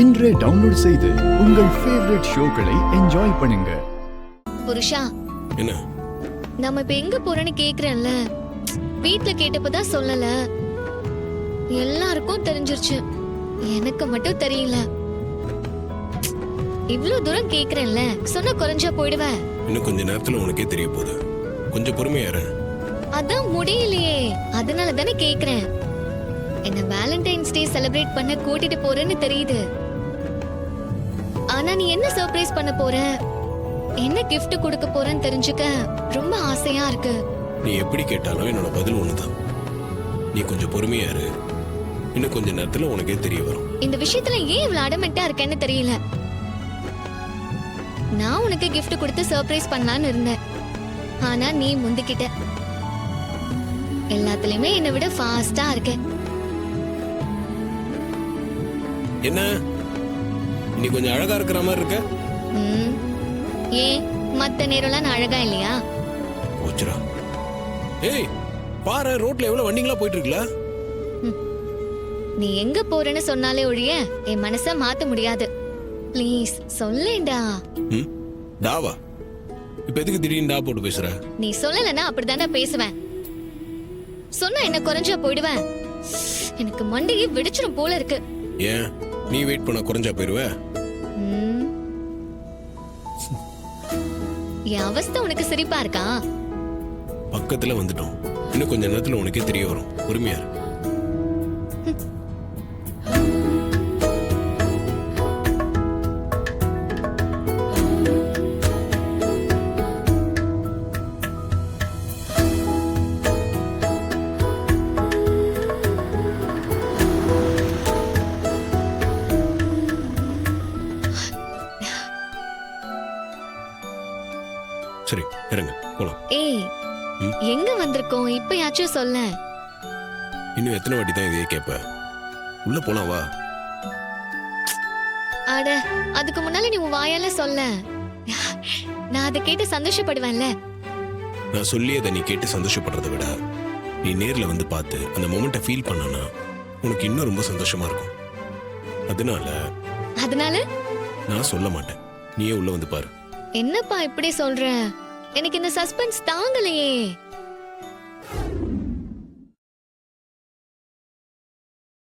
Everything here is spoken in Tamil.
இன்றே டவுன்லோட் செய்து உங்கள் ஃபேவரட் ஷோக்களை என்ஜாய் பண்ணுங்க. புருஷா, என்ன நம்ம இப்ப எங்க போறேன்னு கேக்குறேன்ல, வீட்ல கேட்டப்பதான் சொல்லல. எல்லாருக்கும் தெரிஞ்சிருச்சு, எனக்கு மட்டும் தெரியல. இவ்ளோ தூரம் கேக்குறேன்ல, சொன்னா குறைஞ்சா போயிடுவ. இன்னும் கொஞ்ச நேரத்துல உனக்கே தெரிய போகுது. கொஞ்சம் பொறுமையா இரு. அதான் முடியலையே, அதனால தானே கேக்குறேன். என்ன வேலண்டைன்ஸ் டே செலிப்ரேட் பண்ண கூட்டிட்டு போறேன்னு தெரியுது. ஆனா நீ என்ன சர்ப்ரைஸ் பண்ண போற, என்ன கிஃப்ட் கொடுக்க போறேன்னு தெரிஞ்சுக்க ரொம்ப ஆசையா இருக்கு. நீ எப்படி கேட்டாலும் என்னோட பதில் ஒண்ணுதான். நீ கொஞ்சம் பொறுமையா இரு. இன்னும் கொஞ்ச நேரத்துல உனக்கே தெரிய வரும். இந்த விஷயத்துல ஏன் இவ்வளவு அடமெண்டா இருக்கேன்னு தெரியல. நான் உனக்கு கிஃப்ட் கொடுத்து சர்ப்ரைஸ் பண்ணலான்னு இருந்தேன், ஆனா நீ முந்திக்கிட்ட. எல்லாத்துலயுமே என்னை விட ஃபாஸ்டா இருக்க. என்ன நீ கொஞ்சம் அழகா இருக்கிற மாதிரி இருக்க. ஏன் மத்த நேரம்லாம் நான் அழகா இல்லையா? போச்சுடா. ஏய் பாரு, ரோட்ல எவ்வளவு வண்டிங்களா போயிட்டு இருக்குல்ல. நீ எங்க போறேன்னு சொன்னாலே ஒழிய என் மனச மாத்த முடியாது. ப்ளீஸ் சொல்லேண்டா. டாவா? இப்ப எதுக்கு திடீர்னு டா போட்டு பேசுற? நீ சொல்லலன்னா அப்படிதான்டா பேசுவேன். சொன்னா என்ன குறைஞ்சா போயிடுவேன். எனக்கு மண்டையே வெடிச்சிரும் போல இருக்கு. ஏன் நீ வெயிட் பண்ண குறைஞ்சா போயிருவ? என் அவஸ்தை உனக்கு சிரிப்பா இருக்கா? பக்கத்துல வந்துட்டோம். இன்னும் கொஞ்ச நேரத்துல உனக்கே தெரிய வரும். பொறுமையா இரு. சரி இறங்க போலாம். ஏய், எங்க வந்திருக்கோம் இப்பயாச்சும் சொல்ல. இன்னும் எத்தனை வாட்டி தான் இதையே கேட்ப? உள்ள போலாம் வா. அட, அதுக்கு முன்னால நீ உன் வாயால சொல்ல. நான் அதை கேட்டு சந்தோஷப்படுவேன்ல. நான் சொல்லி அதை நீ கேட்டு சந்தோஷப்படுறதை விட நீ நேர்ல வந்து பார்த்து அந்த மொமெண்ட்டை ஃபீல் பண்ணனா உனக்கு இன்னும் ரொம்ப சந்தோஷமா இருக்கும். அதனால நான் சொல்ல மாட்டேன், நீயே உள்ள வந்து பாரு. என்னப்பா இப்படி சொல்ற? எனக்கு இந்த சஸ்பென்ஸ் தாங்கலையே.